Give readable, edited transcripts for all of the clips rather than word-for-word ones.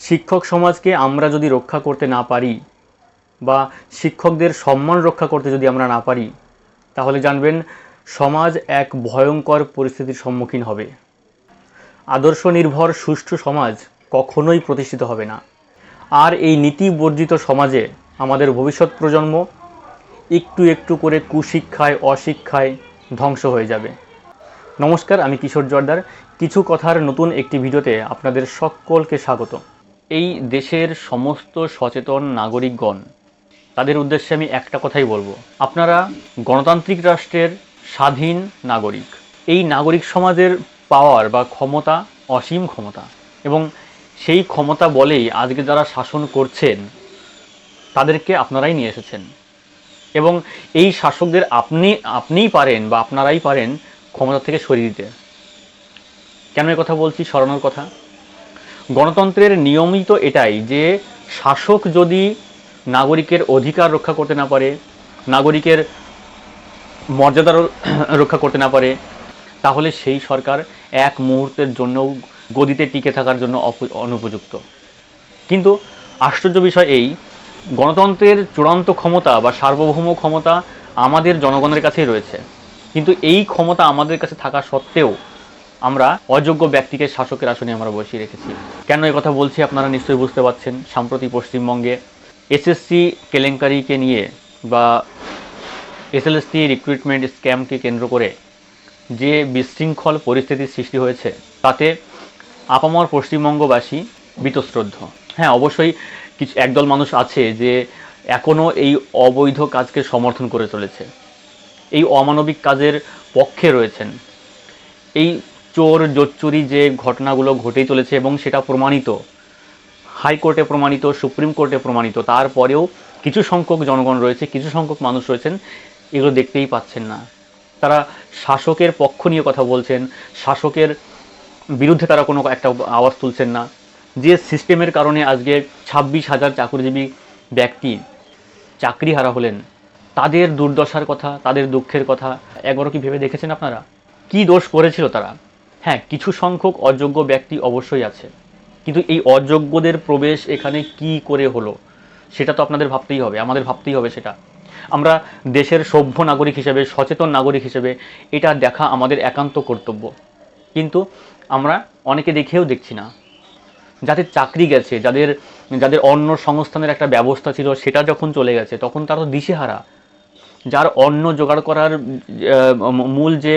শিক্ষক সমাজকে আমরা যদি রক্ষা করতে না পারি বা শিক্ষকদের সম্মান রক্ষা করতে যদি আমরা না পারি, তাহলে জানবেন সমাজ এক ভয়ঙ্কর পরিস্থিতির সম্মুখীন হবে। আদর্শ নির্ভর সুষ্ঠু সমাজ কখনোই প্রতিষ্ঠিত হবে না। আর এই নীতি বর্জিত সমাজে আমাদের ভবিষ্যৎ প্রজন্ম একটু একটু করে কুশিক্ষায়, অশিক্ষায় ধ্বংস হয়ে যাবে। নমস্কার, আমি কিশোর জর্দার। কিছু কথার নতুন একটি ভিডিওতে আপনাদের সকলকে স্বাগত। এই দেশের সমস্ত সচেতন নাগরিকগণ, তাদের উদ্দেশ্যে আমি একটা কথাই বলবো, আপনারা গণতান্ত্রিক রাষ্ট্রের স্বাধীন নাগরিক। এই নাগরিক সমাজের পাওয়ার বা ক্ষমতা অসীম ক্ষমতা, এবং সেই ক্ষমতা বলেই আজকে যারা শাসন করছেন তাদেরকে আপনারাই নিয়ে এসেছেন, এবং এই শাসকদের আপনিই পারেন বা আপনারাই পারেন ক্ষমতা থেকে সরিয়ে দিতে। কেন এই কথা বলছি? সরানোর কথা। গণতন্ত্রের নিয়মই তো এটাই যে শাসক যদি নাগরিকের অধিকার রক্ষা করতে না পারে, নাগরিকের মর্যাদা রক্ষা করতে না পারে, তাহলে সেই সরকার এক মুহূর্তের জন্যও গদিতে টিকে থাকার জন্য অনুপযুক্ত। কিন্তু আশ্চর্য বিষয় এই, গণতন্ত্রের চূড়ান্ত ক্ষমতা বা সার্বভৌম ক্ষমতা আমাদের জনগণের কাছেই রয়েছে, কিন্তু এই ক্ষমতা আমাদের কাছে থাকা সত্ত্বেও আমরা অযোগ্য ব্যক্তিকে শাসকের আসনে আমরা বসিয়ে রেখেছি। কেন এই কথা বলছি আপনারা নিশ্চয়ই বুঝতে পারছেন। সাম্প্রতিক পশ্চিমবঙ্গে এসএসসি কেলেঙ্কারিকে নিয়ে বা এসএলএসটি রিক্রুটমেন্ট স্ক্যামকে কেন্দ্র করে যে বিশৃঙ্খল পরিস্থিতির সৃষ্টি হয়েছে, তাতে আপামর পশ্চিমবঙ্গবাসী বীতশ্রদ্ধ। হ্যাঁ, অবশ্যই কিছু একদল মানুষ আছে যে এখনও এই অবৈধ কাজকে সমর্থন করে চলেছে, এই অমানবিক কাজের পক্ষে রয়েছেন। এই চোর জোচ্চুরি যে ঘটনাগুলো ঘটেই চলেছে এবং সেটা প্রমাণিত, হাইকোর্টে প্রমাণিত, সুপ্রিম কোর্টে প্রমাণিত, তারপরেও কিছু সংখ্যক জনগণ রয়েছে, কিছু সংখ্যক মানুষ রয়েছেন, এগুলো দেখতেই পাচ্ছেন না। তারা শাসকের পক্ষ নিয়ে কথা বলছেন, শাসকের বিরুদ্ধে তারা কোনো একটা আওয়াজ তুলছেন না। যে সিস্টেমের কারণে আজকে 26,000 চাকরিজীবী ব্যক্তি চাকরি হারা হলেন, তাদের দুর্দশার কথা, তাদের দুঃখের কথা একবারও কি ভেবে দেখেছেন আপনারা? কি দোষ করেছিল তারা? হ্যাঁ, কিছু সংখ্যক অযোগ্য ব্যক্তি অবশ্যই আছে, কিন্তু এই অযোগ্যদের প্রবেশ এখানে কি করে হলো সেটা তো আপনাদের ভাবতেই হবে, আমাদের ভাবতেই হবে। সেটা আমরা দেশের সভ্য নাগরিক হিসেবে, সচেতন নাগরিক হিসেবে এটা দেখা আমাদের একান্ত কর্তব্য। কিন্তু আমরা অনেকে দেখেও দেখছি না। যাদের চাকরি গেছে, যাদের যাদের অন্য সংস্থানের একটা ব্যবস্থা ছিল, সেটা যখন চলে গেছে তখন তারা তো দিশেহারা। যার অন্ন জোগাড় করার মূল যে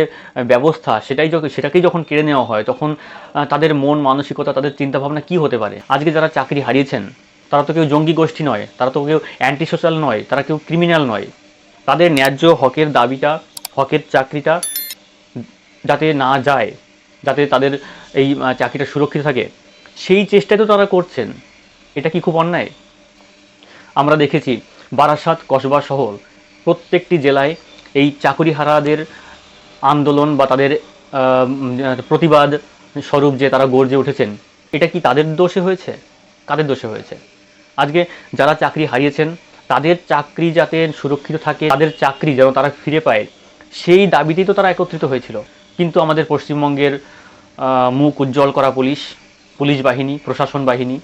ব্যবস্থা সেটাকেই যখন কেড়ে নেওয়া হয়, তখন তাদের মন মানসিকতা, তাদের চিন্তাভাবনা কি হতে পারে? আজকে যারা চাকরি হারিয়েছেন তারা তো কেউ জঙ্গি গোষ্ঠী নয়, তারা তো কেউ অ্যান্টি সোশ্যাল নয়, তারা কেউ ক্রিমিনাল নয়। তাদের ন্যায্য হকের দাবিটা, হকের চাকরিটা যাতে না যায়, যাতে তাদের এই চাকরিটা সুরক্ষিত থাকে, সেই চেষ্টাই তো তারা করছেন। এটা কি খুব অন্যায়? আমরা দেখেছি বারাসাত, কসবা শহর প্রত্যেকটি জেলায় এই চাকুরিহারাদের আন্দোলন বা তাদের প্রতিবাদ স্বরূপ যে তারা গর্জে উঠেছেন, এটা কি তাদের দোষে হয়েছে? কাদের দোষে হয়েছে? আজকে যারা চাকরি হারিয়েছেন তাদের চাকরি যাতে সুরক্ষিত থাকে, তাদের চাকরি যেন তারা ফিরে পায়, সেই দাবিতেই তো তারা একত্রিত হয়েছিল। কিন্তু আমাদের পশ্চিমবঙ্গের মুখ উজ্জ্বল করা পুলিশ বাহিনী, প্রশাসন বাহিনী,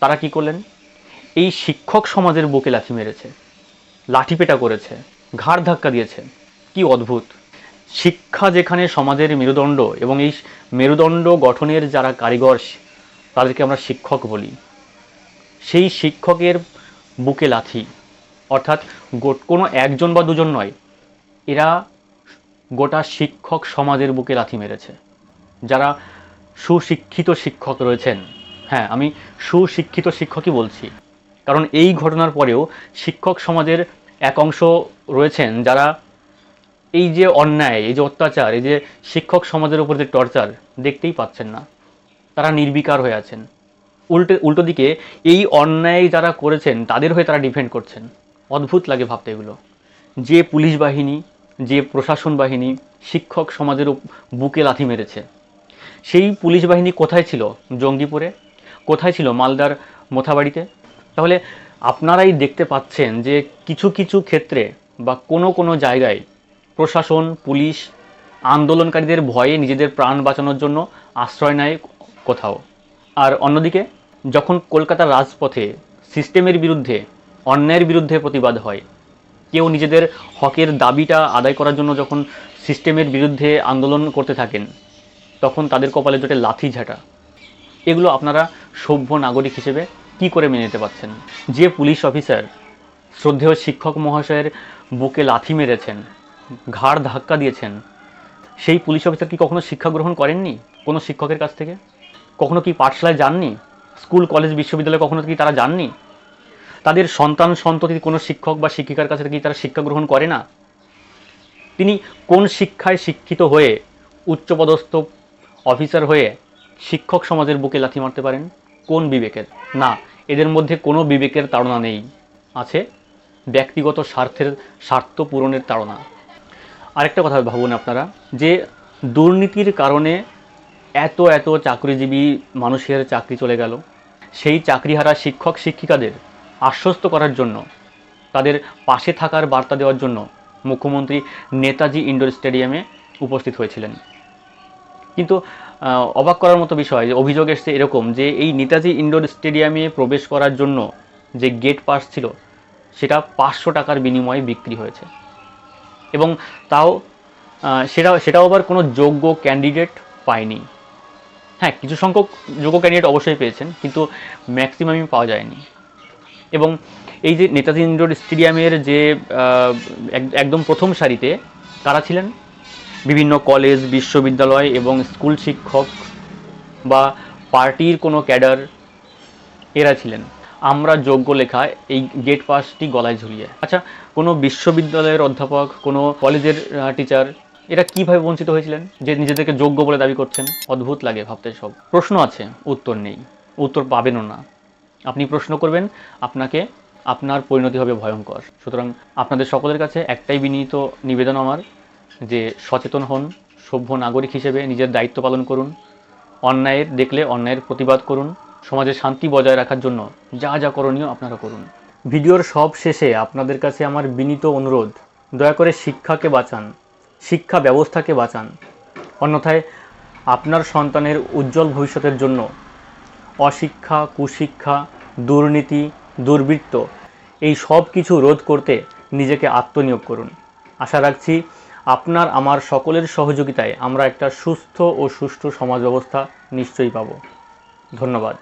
তারা কি করলেন? এই শিক্ষক সমাজের বুকে লাথি মেরেছে, লাঠিপেটা করেছে, ঘাড় ধাক্কা দিয়েছে। কি অদ্ভুত! শিক্ষা যেখানে সমাজের মেরুদণ্ড, এবং এই মেরুদণ্ড গঠনের যারা কারিগর তাদেরকে আমরা শিক্ষক বলি, সেই শিক্ষকের বুকে লাথি, অর্থাৎ কোনো একজন বা দুজন নয়, এরা গোটা শিক্ষক সমাজের বুকে লাথি মেরেছে। যারা সুশিক্ষিত শিক্ষক রয়েছেন, হ্যাঁ আমি সুশিক্ষিত শিক্ষকই বলছি, কারণ এই ঘটনার পরেও শিক্ষক সমাজের এক অংশ রয়েছেন যারা এই যে অন্যায়, এই যে অত্যাচার, এই যে শিক্ষক সমাজের উপর যে টর্চার দেখতেই পাচ্ছেন না, তারা নির্বিকার হয়ে আছেন। উল্টো দিকে এই অন্যায় যারা করেছেন তাদের হয়ে তারা ডিফেন্ড করছেন। অদ্ভুত লাগে ভাবতে এগুলো। যে পুলিশ বাহিনী, যে প্রশাসন বাহিনী শিক্ষক সমাজের বুকে লাথি মেরেছে, সেই পুলিশ বাহিনী কোথায় ছিল? জঙ্গিপুরে। কোথায় ছিল? মালদার মোথাবাড়িতে। তাহলে আপনারাই দেখতে পাচ্ছেন যে কিছু কিছু ক্ষেত্রে বা কোনো জায়গায় প্রশাসন, পুলিশ আন্দোলনকারীদের ভয়ে নিজেদের প্রাণ বাঁচানোর জন্য আশ্রয় নেয় কোথাও, আর অন্যদিকে যখন কলকাতার রাজপথে সিস্টেমের বিরুদ্ধে, অন্যায়ের বিরুদ্ধে প্রতিবাদ হয়, কেউ নিজেদের হকের দাবিটা আদায় করার জন্য যখন সিস্টেমের বিরুদ্ধে আন্দোলন করতে থাকেন, তখন তাদের কপালে জোটে লাথি ঝাঁটা। এগুলো আপনারা সভ্য নাগরিক হিসেবে কি করে মেনে নিতে পারছেন? যে পুলিশ অফিসার শ্রদ্ধেয় শিক্ষক মহাশয়ের বুকে লাথি মেরেছেন, ঘাড় ধাক্কা দিয়েছেন, সেই পুলিশ অফিসার কি কখনো শিক্ষা গ্রহণ করেননি কোনো শিক্ষকের কাছ থেকে? কখনো কি পাঠশালায় যাননি? স্কুল, কলেজ, বিশ্ববিদ্যালয়ে কখনো কি তারা যাননি? তাদের সন্তান সন্ততি কোনো শিক্ষক বা শিক্ষিকার কাছে কি তারা শিক্ষা গ্রহণ করে না? তিনি কোন শিক্ষায় শিক্ষিত হয়ে উচ্চপদস্থ অফিসার হয়ে শিক্ষক সমাজের বুকে লাথি মারতে পারেন? কোন বিবেকের? না, এদের মধ্যে কোনো বিবেকের তাড়না নেই, আছে ব্যক্তিগত স্বার্থ পূরণের তাড়না। আরেকটা কথা ভাবুন আপনারা, যে দুর্নীতির কারণে এত এত চাকরিজীবী মানুষের চাকরি চলে গেল, সেই চাকরিহারা শিক্ষক শিক্ষিকাদের আশ্বস্ত করার জন্য, তাদের পাশে থাকার বার্তা দেওয়ার জন্য মুখ্যমন্ত্রী নেতাজি ইন্ডোর স্টেডিয়ামে উপস্থিত হয়েছিলেন। কিন্তু অবাক করার মতো বিষয়, যে অভিযোগ এসছে এরকম যে এই নেতাজি ইন্ডোর স্টেডিয়ামে প্রবেশ করার জন্য যে গেট পাস ছিল, সেটা 500 টাকার বিনিময়ে বিক্রি হয়েছে, এবং তাও সেটাও আবার কোনো যোগ্য ক্যান্ডিডেট পায়নি। হ্যাঁ, কিছু সংখ্যক যোগ্য ক্যান্ডিডেট অবশ্যই পেয়েছেন, কিন্তু ম্যাক্সিমামই পাওয়া যায়নি। এবং এই যে নেতাজি ইন্ডোর স্টেডিয়ামের যে একদম প্রথম সারিতে কারা ছিলেন? বিভিন্ন কলেজ, বিশ্ববিদ্যালয় এবং স্কুল শিক্ষক বা পার্টির কোনো ক্যাডার, এরা ছিলেন। আমরা যোগ্য লেখা এই গেট পাসটি গলায় ঝুলিয়ে। আচ্ছা, কোনো বিশ্ববিদ্যালয়ের অধ্যাপক, কোনো কলেজের টিচার, এরা কিভাবে বঞ্চিত হয়েছিলেন যে নিজেদেরকে যোগ্য বলে দাবি করছেন? অদ্ভুত লাগে ভাবতে সব। প্রশ্ন আছে, উত্তর নেই, উত্তর পাবেনও না। আপনি প্রশ্ন করবেন, আপনার পরিণতি হবে ভয়ঙ্কর। সুতরাং আপনাদের সকলের কাছে একটাই বিনীত নিবেদন আমার, যে সচেতন হন, সভ্য নাগরিক হিসেবে নিজের দায়িত্ব পালন করুন, অন্যায়ের দেখলে অন্যায়ের প্রতিবাদ করুন, সমাজে শান্তি বজায় রাখার জন্য যা যা করণীয় আপনারা করুন। ভিডিওর সব শেষে আপনাদের কাছে আমার বিনীত অনুরোধ, দয়া করে শিক্ষাকে বাঁচান, শিক্ষা ব্যবস্থাকে বাঁচান। অন্যথায় আপনার সন্তানের উজ্জ্বল ভবিষ্যতের জন্য অশিক্ষা, কুশিক্ষা, দুর্নীতি, দুর্বৃত্ত এই সব কিছু রোধ করতে নিজেকে আত্মনিয়োগ করুন। আশা রাখছি আপনার আমার সকলের সহযোগিতায় আমরা একটা সুস্থ ও সুষ্ঠু সমাজ ব্যবস্থা নিশ্চয়ই পাব। ধন্যবাদ।